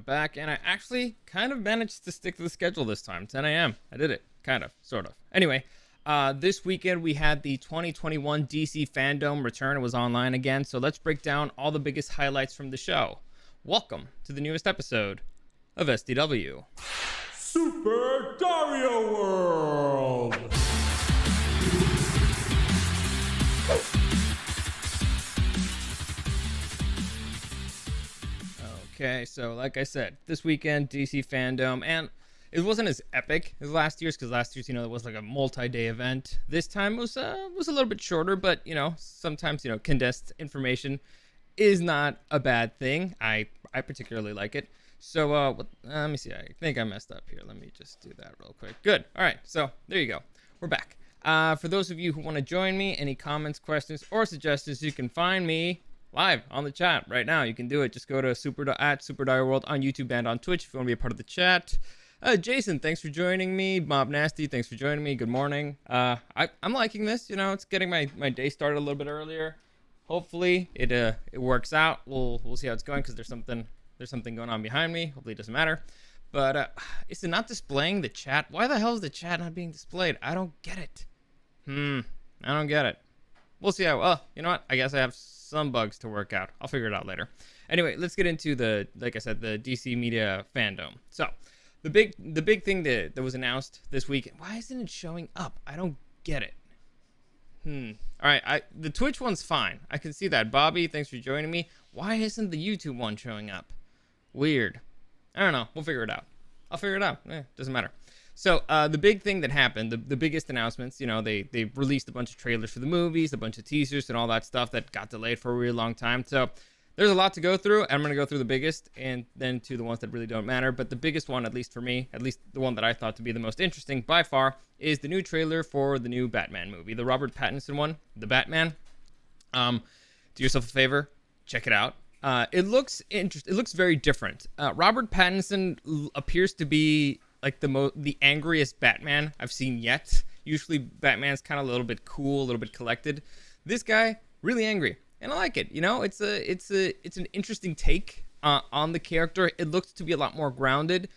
back, and I actually kind of managed to stick to the schedule this time. 10 a.m. I did it. Kind of. Sort of. Anyway, this weekend we had the 2021 DC FanDome return. It was online again, so let's break down all the biggest highlights from the show. Welcome to the newest episode of SDW. Super Dario World! Okay, so like I said, this weekend, DC FanDome, and it wasn't as epic as last year's, because last year's, it was like a multi-day event. This time was a little bit shorter, but, sometimes, condensed information is not a bad thing. I particularly like it. So, let me see, I think I messed up here. Let me just do that real quick. Good, all right, so there you go. We're back. For those of you who want to join me, any comments, questions, or suggestions, you can find me live on the chat right now. You can do it. Just go to Super Dario World on YouTube and on Twitch if you want to be a part of the chat. Jason, thanks for joining me. Mob Nasty, thanks for joining me. Good morning. I'm liking this. It's getting my day started a little bit earlier. Hopefully it works out. We'll see how it's going, because there's something going on behind me. Hopefully it doesn't matter. But is it not displaying the chat? Why the hell is the chat not being displayed? I don't get it. I don't get it. We'll see how. Well, you know what? I guess I have some bugs to work out. I'll figure it out later. Anyway, let's get into the DC Media FanDome. So, the big thing that was announced this week. Why isn't it showing up? I don't get it. All right, the Twitch one's fine. I can see that. Bobby, thanks for joining me. Why isn't the YouTube one showing up? Weird. I don't know. We'll figure it out. I'll figure it out. Doesn't matter. So the big thing that happened, the biggest announcements, they released a bunch of trailers for the movies, a bunch of teasers and all that stuff that got delayed for a really long time. So there's a lot to go through. I'm going to go through the biggest and then to the ones that really don't matter. But the biggest one, at least for me, at least the one that I thought to be the most interesting by far, is the new trailer for the new Batman movie, the Robert Pattinson one, The Batman. Do yourself a favor, check it out. It looks interesting. It looks very different. Robert Pattinson appears to be like the angriest Batman I've seen yet. Usually Batman's kind of a little bit cool, a little bit collected. This guy, really angry, and I like it. It's an interesting take on the character. It looks to be a lot more grounded.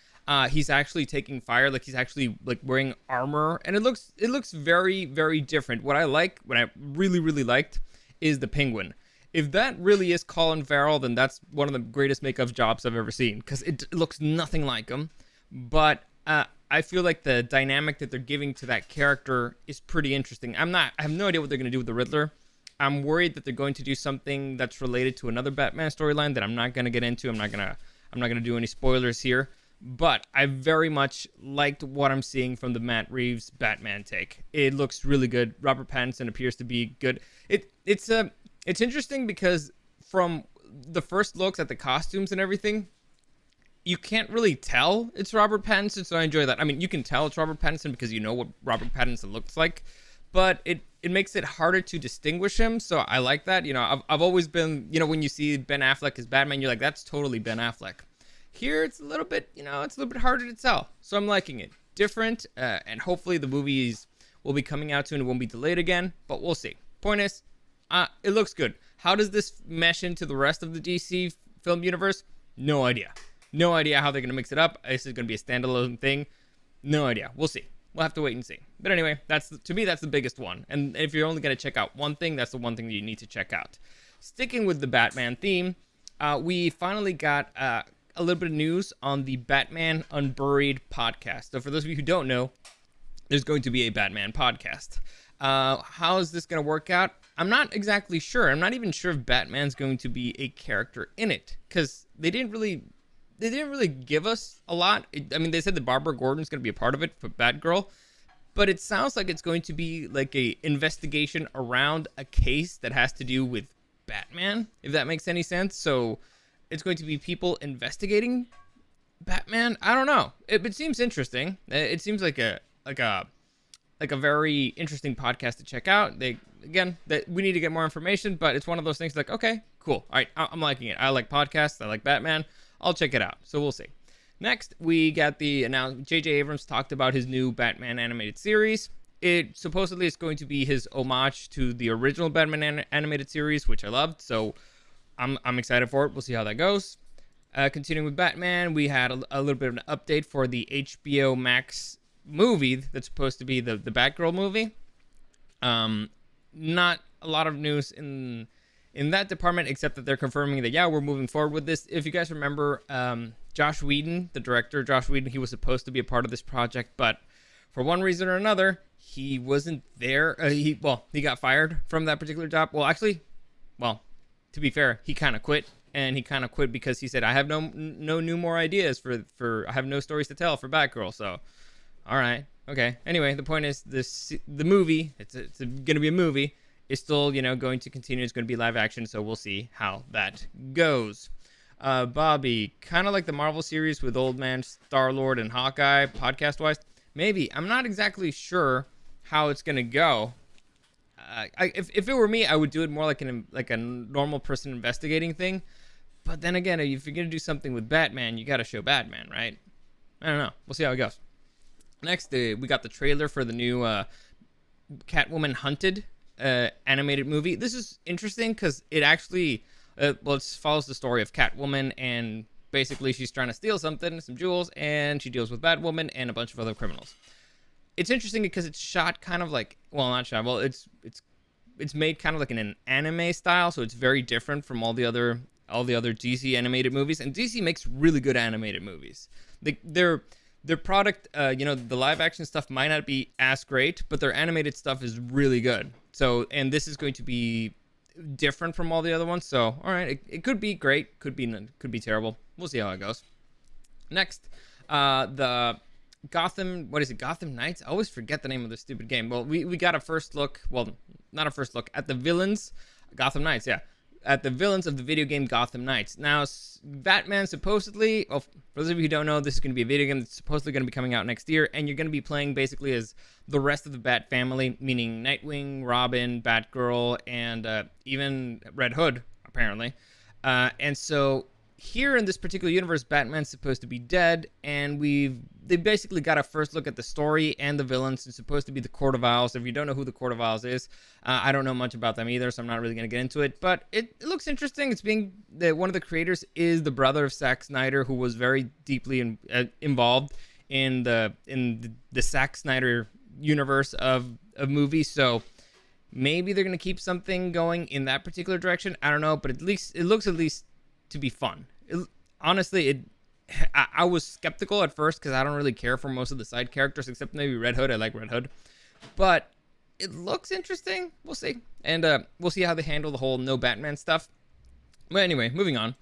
He's actually taking fire, like he's actually like wearing armor, and it looks very, very different. What I really liked is the Penguin. If that really is Colin Farrell, then that's one of the greatest makeup jobs I've ever seen, because it looks nothing like him. But I feel like the dynamic that they're giving to that character is pretty interesting. I have no idea what they're going to do with the Riddler. I'm worried that they're going to do something that's related to another Batman storyline that I'm not going to get into. I'm not going to do any spoilers here. But I very much liked what I'm seeing from the Matt Reeves Batman take. It looks really good. Robert Pattinson appears to be good. It's interesting because from the first looks at the costumes and everything, you can't really tell it's Robert Pattinson, so I enjoy that. I mean, you can tell it's Robert Pattinson because you know what Robert Pattinson looks like, but it makes it harder to distinguish him, so I like that. I've always been, when you see Ben Affleck as Batman, you're like, that's totally Ben Affleck. Here, it's a little bit, harder to tell, so I'm liking it. Different, and hopefully the movies will be coming out soon. It won't be delayed again, but we'll see. Point is, it looks good. How does this mesh into the rest of the DC film universe? No idea. No idea how they're going to mix it up. This is going to be a standalone thing. No idea. We'll see. We'll have to wait and see. But anyway, to me, that's the biggest one. And if you're only going to check out one thing, that's the one thing that you need to check out. Sticking with the Batman theme, we finally got a little bit of news on the Batman Unburied podcast. So for those of you who don't know, there's going to be a Batman podcast. How is this going to work out? I'm not exactly sure. I'm not even sure if Batman's going to be a character in it, because they didn't really give us a lot. They said that Barbara Gordon's going to be a part of it for Batgirl, but it sounds like it's going to be like a investigation around a case that has to do with Batman, if that makes any sense. So it's going to be people investigating Batman. I don't know. It seems interesting. It seems like a very interesting podcast to check out. That we need to get more information, but it's one of those things like, okay, cool. All right, I'm liking it. I like podcasts. I like Batman. I'll check it out. So we'll see. Next, we got the announcement. J.J. Abrams talked about his new Batman animated series. It supposedly is going to be his homage to the original Batman animated series, which I loved. So I'm excited for it. We'll see how that goes. Continuing with Batman, we had a little bit of an update for the HBO Max movie that's supposed to be the Batgirl movie. Not a lot of news in that department, except that they're confirming that, yeah, we're moving forward with this. If you guys remember, Josh Whedon, the director, Josh Whedon, he was supposed to be a part of this project, but for one reason or another, he wasn't there. He got fired from that particular job. To be fair, he kind of quit. And he kind of quit because he said, I have no new more ideas for I have no stories to tell for Batgirl. So, all right, okay. Anyway, the point is the movie, it's going to be a movie, is still, going to continue. It's going to be live action, so we'll see how that goes. Bobby, kind of like the Marvel series with Old Man Star-Lord and Hawkeye, podcast-wise. Maybe. I'm not exactly sure how it's going to go. If it were me, I would do it more like a normal person investigating thing. But then again, if you're going to do something with Batman, you got to show Batman, right? I don't know. We'll see how it goes. Next, we got the trailer for the new Catwoman Hunted animated movie. This is interesting because it actually it follows the story of Catwoman, and basically she's trying to steal some jewels, and she deals with Batwoman and a bunch of other criminals. It's interesting because it's shot kind of like, not shot. Well, it's made kind of like in an anime style, so it's very different from all the other DC animated movies. And DC makes really good animated movies. Their product, the live action stuff might not be as great, but their animated stuff is really good. So, and this is going to be different from all the other ones. So, all right, it could be great, could be terrible. We'll see how it goes. Next, the Gotham Knights? I always forget the name of this stupid game. Well, we got a first look, not a first look, at the villains, Gotham Knights, yeah. At the villains of the video game Gotham Knights. Now, Batman supposedly, for those of you who don't know, this is going to be a video game that's supposedly going to be coming out next year, and you're going to be playing basically as the rest of the Bat family, meaning Nightwing, Robin, Batgirl, and even Red Hood, apparently. And so here in this particular universe, Batman's supposed to be dead, and they basically got a first look at the story and the villains. It's supposed to be the Court of Owls. If you don't know who the Court of Owls is, I don't know much about them either, so I'm not really going to get into it. But it looks interesting. It's one of the creators is the brother of Zack Snyder, who was very deeply involved in the Zack Snyder universe of movies. So maybe they're going to keep something going in that particular direction. I don't know, but at least it looks to be fun. Honestly, I was skeptical at first because I don't really care for most of the side characters except maybe Red Hood. I like Red Hood, but it looks interesting. We'll see, and we'll see how they handle the whole no Batman stuff. But anyway, moving on.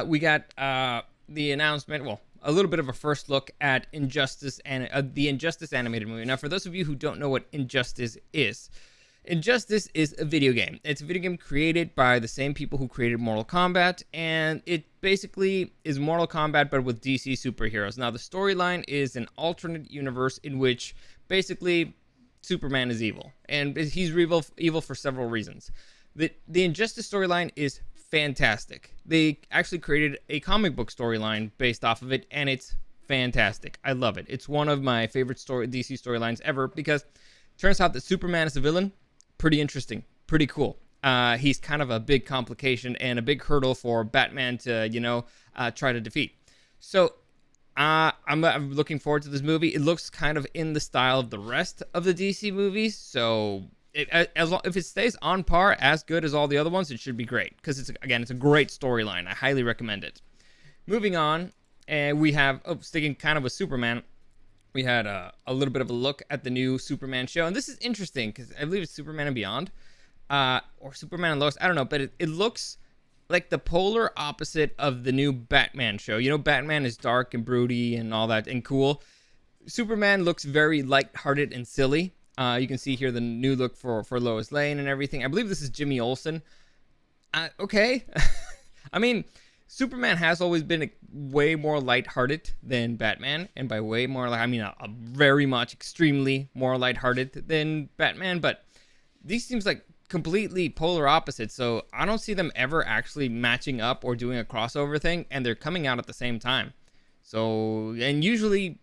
We got the announcement. Well, a little bit of a first look at Injustice and the Injustice animated movie. Now, for those of you who don't know what Injustice is a video game. It's a video game created by the same people who created Mortal Kombat, and it basically is Mortal Kombat but with DC superheroes. Now, the storyline is an alternate universe in which basically Superman is evil, and he's evil for several reasons. The Injustice storyline is fantastic. They actually created a comic book storyline based off of it, and it's fantastic. I love it. It's one of my favorite DC storylines ever because it turns out that Superman is a villain. Pretty interesting, pretty cool. He's kind of a big complication and a big hurdle for Batman to, try to defeat. So I'm looking forward to this movie. It looks kind of in the style of the rest of the DC movies. So if it stays on par as good as all the other ones, it should be great. Because it's a great storyline. I highly recommend it. Moving on, and we have, sticking kind of with Superman, we had a little bit of a look at the new Superman show. And this is interesting because I believe it's Superman and Beyond. Or Superman and Lois. I don't know. But it looks like the polar opposite of the new Batman show. Batman is dark and broody and all that and cool. Superman looks very lighthearted and silly. You can see here the new look for Lois Lane and everything. I believe this is Jimmy Olsen. Okay. I mean, Superman has always been way more lighthearted than Batman, and by way more, a very much, extremely more lighthearted than Batman. But these seems like completely polar opposites, so I don't see them ever actually matching up or doing a crossover thing, and they're coming out at the same time. So, and usually,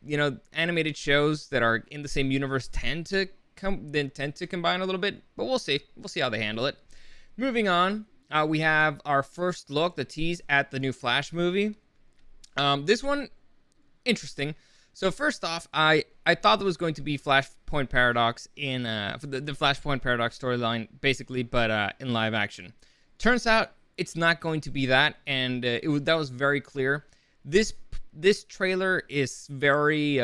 animated shows that are in the same universe tend to combine a little bit, but we'll see. We'll see how they handle it. Moving on. We have our first look, the tease at the new Flash movie. This one, interesting. So first off, I thought there was going to be Flashpoint Paradox in the Flashpoint Paradox storyline, basically, but in live action. Turns out it's not going to be that, and that was very clear. This trailer is very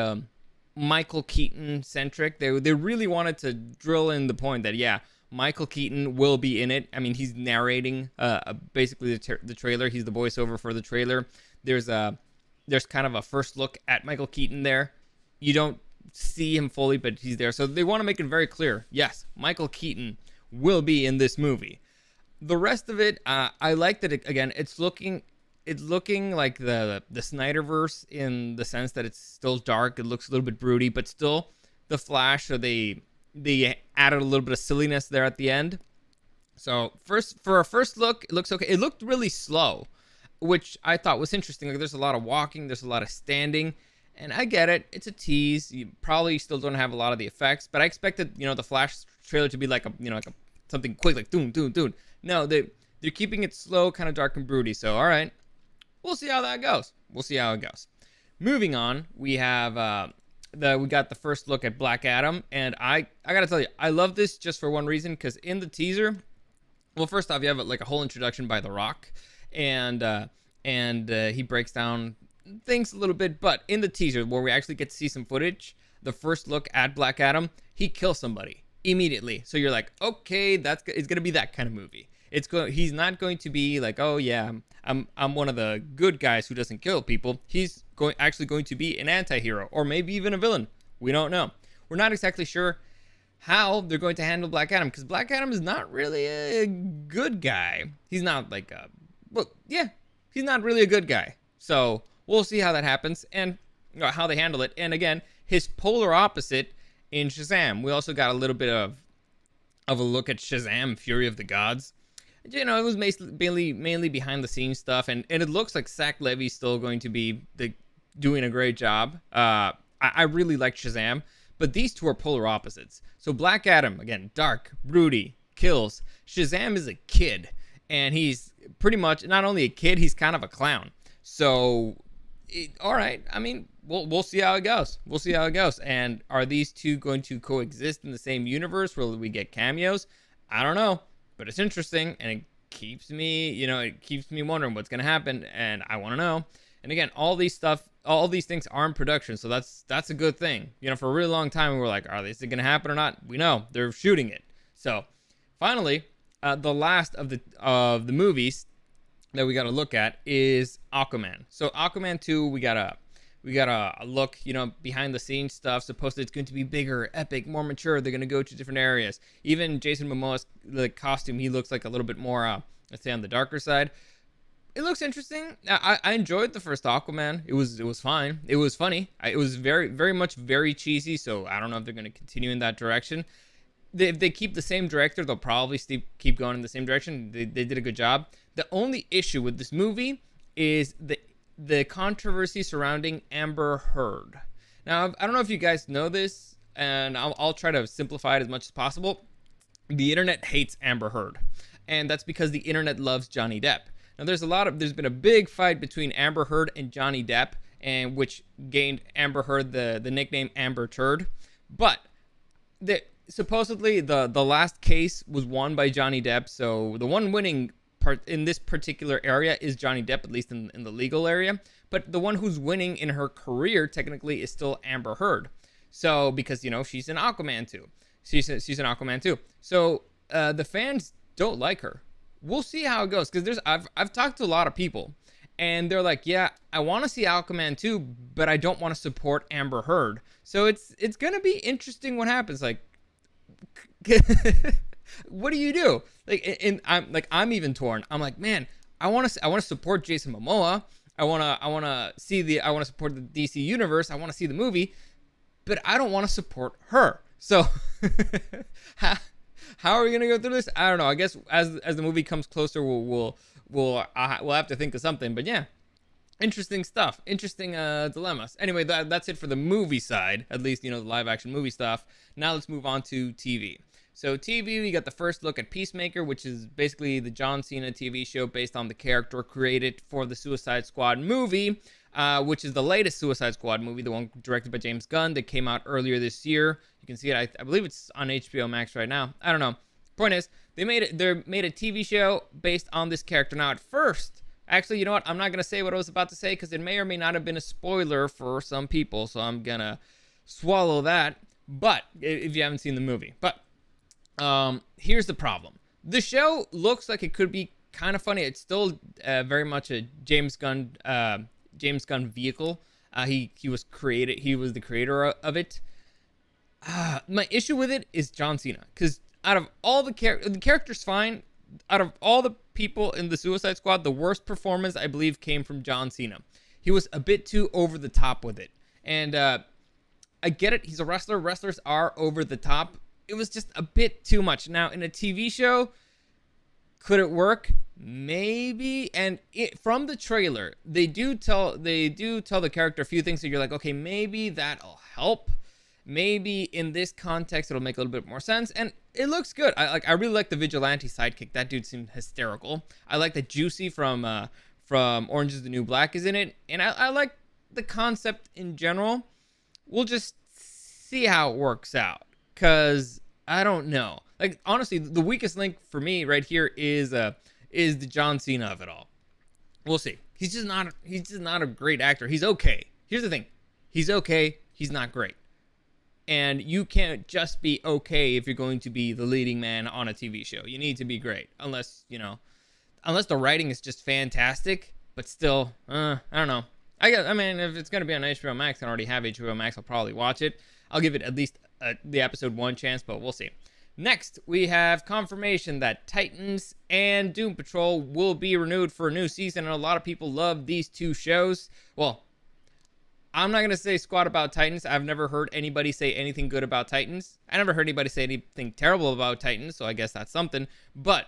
Michael Keaton centric. They really wanted to drill in the point that Michael Keaton will be in it. I mean, he's narrating basically the trailer. He's the voiceover for the trailer. There's kind of a first look at Michael Keaton there. You don't see him fully, but he's there. So they want to make it very clear. Yes, Michael Keaton will be in this movie. The rest of it, I like that. It's looking like the Snyderverse in the sense that it's still dark. It looks a little bit broody, but still the Flash. So they added a little bit of silliness there at the end. So for a first look, it looks okay. It looked really slow, which I thought was interesting. Like, there's a lot of walking, there's a lot of standing, and I get it. It's a tease. You probably still don't have a lot of the effects, but I expected, the Flash trailer to be like something quick, like doom, doom, doom. No, they're keeping it slow, kind of dark and broody. So, all right, we'll see how that goes. Moving on, we have we got the first look at Black Adam, and I gotta tell you, I love this just for one reason, because in the teaser, well, first off, you have like a whole introduction by The Rock. And he breaks down things a little bit, but in the teaser where we actually get to see some footage, the first look at Black Adam, he kills somebody immediately. So you're like, okay, it's gonna be that kind of movie. He's not going to be like, oh yeah, I'm one of the good guys who doesn't kill people. He's actually going to be an anti-hero, or maybe even a villain. We don't know. We're not exactly sure how they're going to handle Black Adam, because Black Adam is not really a good guy. He's not like he's not really a good guy. So we'll see how that happens and how they handle it. And again, his polar opposite in Shazam. We also got a little bit of a look at Shazam, Fury of the Gods. It was mainly behind the scenes stuff, and it looks like Zach Levi's still going to be doing a great job. I really like Shazam, but these two are polar opposites. So Black Adam, again, dark, broody, kills. Shazam is a kid, and he's pretty much not only a kid, he's kind of a clown. So, all right. I mean, we'll see how it goes. And are these two going to coexist in the same universe? Will we get cameos? I don't know. But it's interesting, and it keeps me wondering what's going to happen, and I want to know. And again, all these things are in production, so that's a good thing. For a really long time, we were like, are these going to happen or not? We know they're shooting it. So, finally, the last of the movies that we got to look at is Aquaman. So, Aquaman 2, we got a look, behind the scenes stuff. Supposedly it's going to be bigger, epic, more mature. They're going to go to different areas. Even Jason Momoa's costume, he looks like a little bit more, let's say, on the darker side. It looks interesting. I enjoyed the first Aquaman. It was fine. It was funny. It was very, very much very cheesy. So I don't know if they're going to continue in that direction. If they keep the same director, they'll probably keep going in the same direction. They did a good job. The only issue with this movie is the controversy surrounding Amber Heard. Now, I don't know if you guys know this, and I'll try to simplify it as much as possible. The internet hates Amber Heard, and that's because the internet loves Johnny Depp. Now, there's been a big fight between Amber Heard and Johnny Depp, and which gained Amber Heard the nickname Amber Turd. But supposedly the last case was won by Johnny Depp, so the one winning part in this particular area is Johnny Depp, at least in the legal area. But the one who's winning in her career technically is still Amber Heard. So because she's an Aquaman too. She's an Aquaman too. So the fans don't like her. We'll see how it goes, because I've talked to a lot of people, and they're like, yeah, I want to see Aquaman too, but I don't want to support Amber Heard. So it's gonna be interesting what happens. Like, what do you do? I'm even torn. I'm like, man, I want to support Jason Momoa. I want to support the DC universe. I want to see the movie, but I don't want to support her. So how are we gonna go through this? I don't know. I guess as the movie comes closer, we'll have to think of something. But yeah, interesting stuff. Interesting dilemmas. Anyway, that's it for the movie side. At least the live action movie stuff. Now let's move on to TV. So TV, we got the first look at Peacemaker, which is basically the John Cena TV show based on the character created for the Suicide Squad movie. which is the latest Suicide Squad movie, the one directed by James Gunn that came out earlier this year. You can see it. I believe it's on HBO Max right now. I don't know. Point is, they made a TV show based on this character. Now, at first, actually, you know what? I'm not gonna say what I was about to say because it may or may not have been a spoiler for some people, so I'm gonna swallow that. But if you haven't seen the movie, here's the problem: the show looks like it could be kind of funny. It's still very much a James Gunn vehicle. He was the creator of it. My issue with it is John Cena, because out of all the character's fine. Out of all the people in the Suicide Squad, the worst performance I believe came from John Cena. He was a bit too over the top with it, and I get it. He's a wrestler. Wrestlers are over the top. It was just a bit too much. Now, in a TV show, could it work? Maybe. And from the trailer, they do tell the character a few things that you're like, okay, maybe that'll help. Maybe in this context, it'll make a little bit more sense. And it looks good. I really like the vigilante sidekick. That dude seemed hysterical. I like that Juicy from Orange is the New Black is in it. And I like the concept in general. We'll just see how it works out, because I don't know. Like, honestly, the weakest link for me right here is the John Cena of it all. We'll see. He's just not a great actor. He's okay. Here's the thing. He's okay. He's not great. And you can't just be okay if you're going to be the leading man on a TV show. You need to be great, unless the writing is just fantastic. But still, I don't know. I mean, if it's going to be on HBO Max, I already have HBO Max. I'll probably watch it. I'll give it at least the episode 1 chance, but we'll see. Next, we have confirmation that Titans and Doom Patrol will be renewed for a new season, and a lot of people love these two shows. Well, I'm not going to say squat about Titans. I've never heard anybody say anything good about Titans. I never heard anybody say anything terrible about Titans, so I guess that's something. But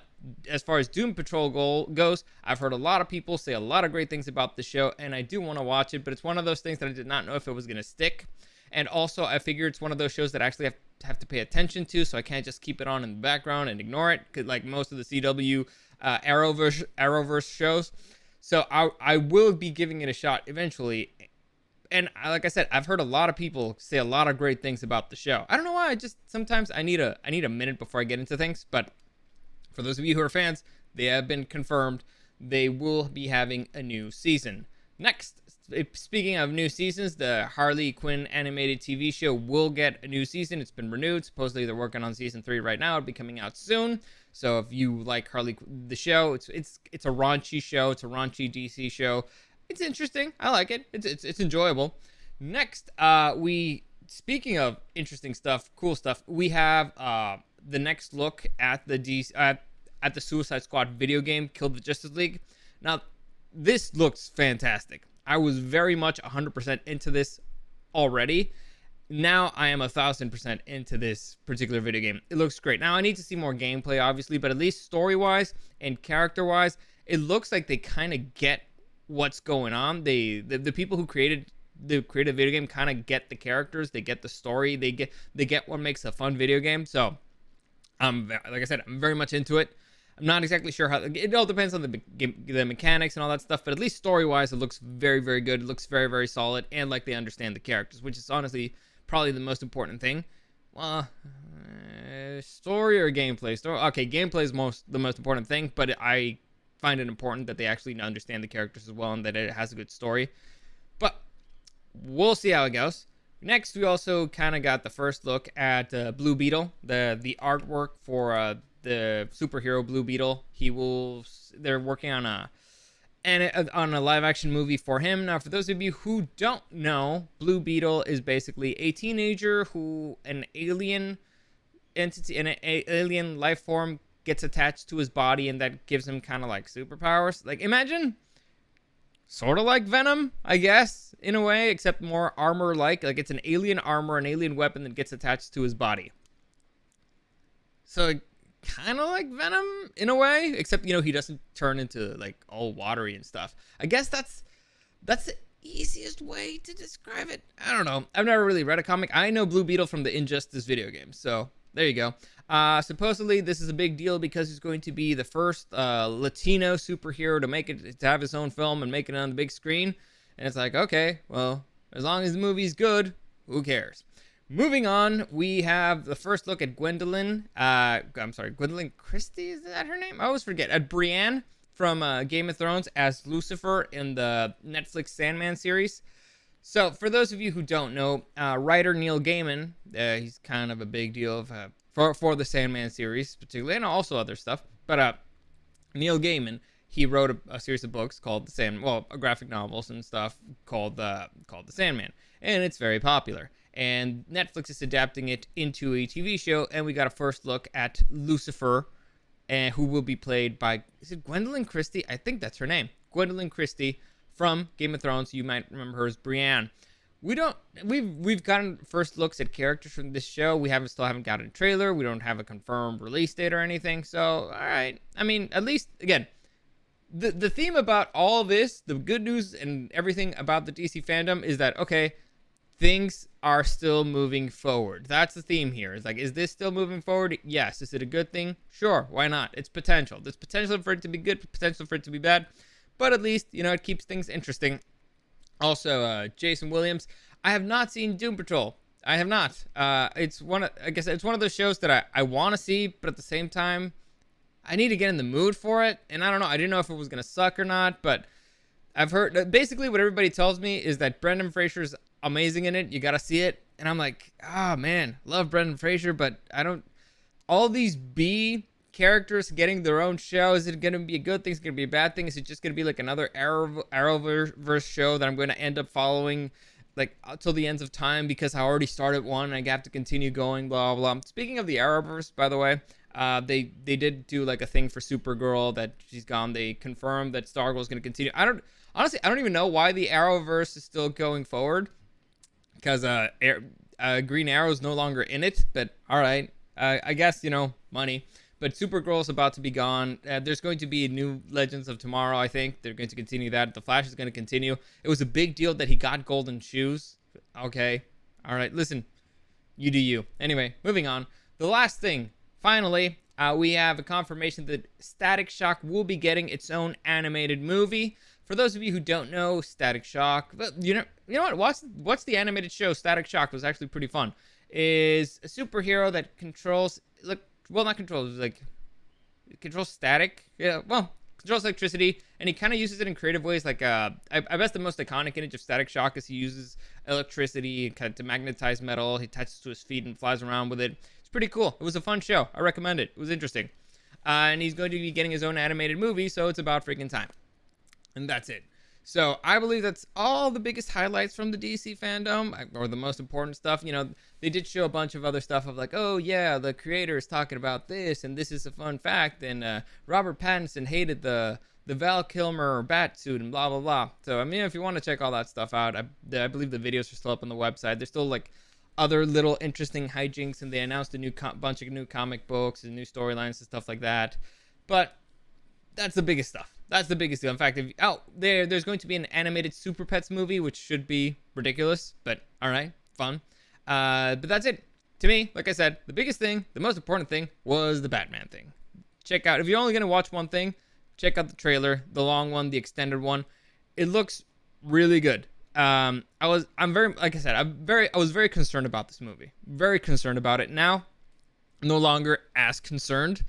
as far as Doom Patrol goes, I've heard a lot of people say a lot of great things about the show, and I do want to watch it, but it's one of those things that I did not know if it was going to stick. And also, I figure it's one of those shows that I actually have to pay attention to, so I can't just keep it on in the background and ignore it, like most of the CW Arrowverse shows. So I will be giving it a shot eventually. And like I said, I've heard a lot of people say a lot of great things about the show. I don't know why. Sometimes I need a minute before I get into things. But for those of you who are fans, they have been confirmed. They will be having a new season. Next, speaking of new seasons, the Harley Quinn animated TV show will get a new season. It's been renewed. Supposedly they're working on season 3 right now. It'll be coming out soon. So if you like the show, it's a raunchy show. It's a raunchy DC show. It's interesting. I like it. It's enjoyable. Next, speaking of interesting stuff, cool stuff, we have the next look at the Suicide Squad video game, Kill the Justice League. Now, this looks fantastic. I was very much 100% into this already. Now I am 1,000% into this particular video game. It looks great. Now I need to see more gameplay, obviously, but at least story-wise and character-wise, it looks like they kind of get what's going on. The people who created the video game kind of get the characters, they get the story, they get what makes a fun video game. So like I said, I'm very much into it. I'm not exactly sure how. It all depends on the mechanics and all that stuff, but at least story-wise, it looks very, very good. It looks very, very solid, and like they understand the characters, which is honestly probably the most important thing. Well, story or gameplay? Okay, gameplay is the most important thing, but I find it important that they actually understand the characters as well and that it has a good story. But we'll see how it goes. Next, we also kind of got the first look at Blue Beetle, the artwork for the superhero Blue Beetle. They're working on a live action movie for him. Now, for those of you who don't know, Blue Beetle is basically a teenager who an alien entity, an alien life form gets attached to his body, and that gives him kind of like superpowers. Like, imagine sort of like Venom, I guess, in a way, except more armor-like. Like, it's an alien armor, an alien weapon that gets attached to his body. So kind of like Venom in a way, except, he doesn't turn into like all watery and stuff. I guess that's the easiest way to describe it. I don't know. I've never really read a comic. I know Blue Beetle from the Injustice video game, so there you go. Supposedly this is a big deal because he's going to be the first Latino superhero to have his own film and make it on the big screen. And it's like, okay, well, as long as the movie's good, who cares? Moving on, we have the first look at Gwendolyn. Gwendolyn Christie, is that her name? I always forget. At Brienne from Game of Thrones as Lucifer in the Netflix Sandman series. So, for those of you who don't know, writer Neil Gaiman, he's kind of a big deal for the Sandman series, particularly, and also other stuff. But Neil Gaiman, he wrote a series of books called graphic novels and stuff called the Sandman, and it's very popular. And Netflix is adapting it into a TV show, and we got a first look at Lucifer, who will be played by, is it Gwendolyn Christie? I think that's her name. Gwendolyn Christie from Game of Thrones. You might remember her as Brienne. We've gotten first looks at characters from this show. We still haven't gotten a trailer. We don't have a confirmed release date or anything. So, all right. I mean, at least, again, the theme about all this, the good news and everything about the DC fandom is that, okay, things are still moving forward. That's the theme here. It's like, is this still moving forward? Yes. Is it a good thing? Sure. Why not? It's potential. There's potential for it to be good, potential for it to be bad. But at least, it keeps things interesting. Also, Jason Williams. I have not seen Doom Patrol. I have not. It's one of those shows that I want to see, but at the same time, I need to get in the mood for it. And I don't know. I didn't know if it was going to suck or not, but I've heard basically what everybody tells me is that Brendan Fraser's amazing in it. You got to see it. And I'm like, man, love Brendan Fraser, but I don't. All these B characters getting their own show. Is it going to be a good thing? Is it going to be a bad thing? Is it just going to be like another Arrowverse show that I'm going to end up following like till the ends of time because I already started one and I have to continue going, blah, blah. Speaking of the Arrowverse, by the way, they did do like a thing for Supergirl that she's gone. They confirmed that Stargirl is going to continue. I don't even know why the Arrowverse is still going forward because Green Arrow is no longer in it, but all right. I guess, money. But Supergirl is about to be gone. There's going to be new Legends of Tomorrow, I think. They're going to continue that. The Flash is going to continue. It was a big deal that he got golden shoes. Okay. All right. Listen, you do you. Anyway, moving on. The last thing. Finally, we have a confirmation that Static Shock will be getting its own animated movie. For those of you who don't know, Static Shock, you know what? What's the animated show? Static Shock was actually pretty fun. Is a superhero that controls controls static. Yeah, well, controls electricity, and he kind of uses it in creative ways. Like, I guess the most iconic image of Static Shock is he uses electricity kind of to magnetize metal. He attaches to his feet and flies around with it. It's pretty cool. It was a fun show. I recommend it. It was interesting. And he's going to be getting his own animated movie, so it's about freaking time. And that's it. So I believe that's all the biggest highlights from the DC fandom, or the most important stuff. They did show a bunch of other stuff of like, oh yeah, the creator is talking about this, and this is a fun fact, and Robert Pattinson hated the Val Kilmer bat suit, and blah blah blah. So if you want to check all that stuff out, I believe the videos are still up on the website. There's still like other little interesting hijinks, and they announced a new bunch of new comic books and new storylines and stuff like that. But that's the biggest stuff. That's the biggest deal. In fact, there's going to be an animated Super Pets movie, which should be ridiculous, but all right, fun. But that's it. To me, like I said, the biggest thing, the most important thing was the Batman thing. Check out, if you're only going to watch one thing, check out the trailer, the long one, the extended one. It looks really good. I was very concerned about this movie. Very concerned about it. Now, no longer as concerned.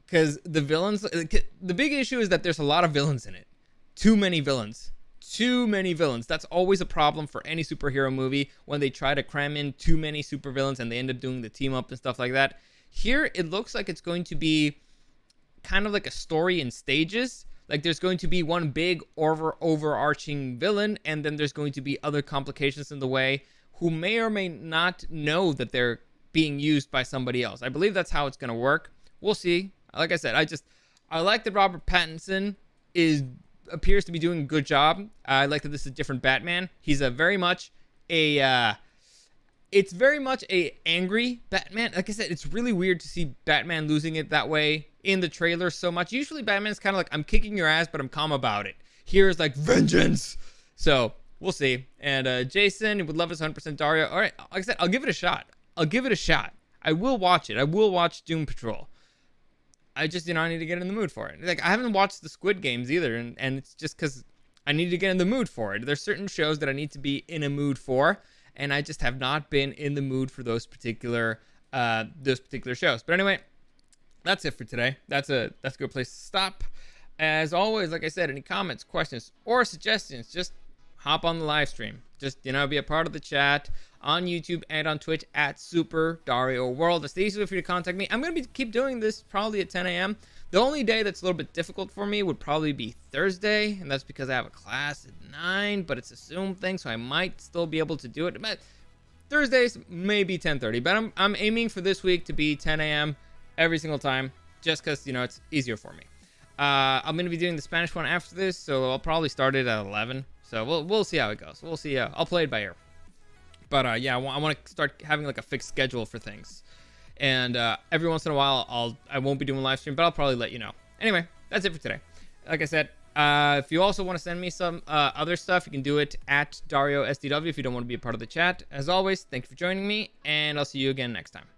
Because the villains, the big issue is that there's a lot of villains in it. Too many villains. That's always a problem for any superhero movie when they try to cram in too many supervillains and they end up doing the team up and stuff like that. Here, it looks like it's going to be kind of like a story in stages. Like there's going to be one big overarching villain, and then there's going to be other complications in the way who may or may not know that they're being used by somebody else. I believe that's how it's going to work. We'll see. Like I said, I like that Robert Pattinson appears to be doing a good job. I like that this is a different Batman. He's it's very much a angry Batman. Like I said, it's really weird to see Batman losing it that way in the trailer so much. Usually Batman's kind of like, I'm kicking your ass, but I'm calm about it. Here's like vengeance. So we'll see. And Jason would love his 100% Dario. All right, like I said, I'll give it a shot. I will watch it. I will watch Doom Patrol. I just, I need to get in the mood for it. Like, I haven't watched the Squid Games either, and it's just because I need to get in the mood for it. There's certain shows that I need to be in a mood for, and I just have not been in the mood for those particular shows. But anyway, that's it for today. That's a good place to stop. As always, like I said, any comments, questions, or suggestions, just hop on the live stream. Just, be a part of the chat on YouTube and on Twitch at Super Dario World. It's the easiest way for you to contact me. I'm going to keep doing this probably at 10 a.m. The only day that's a little bit difficult for me would probably be Thursday, and that's because I have a class at 9, but it's a Zoom thing, so I might still be able to do it. But Thursdays, maybe 10:30. But I'm aiming for this week to be 10 a.m. every single time, just because, it's easier for me. I'm going to be doing the Spanish one after this, so I'll probably start it at 11. So we'll see how it goes. We'll see. I'll play it by ear. But yeah, I want to start having like a fixed schedule for things. And every once in a while, I won't be doing live stream, but I'll probably let you know. Anyway, that's it for today. Like I said, if you also want to send me some other stuff, you can do it at Dario SDW if you don't want to be a part of the chat. As always, thank you for joining me, and I'll see you again next time.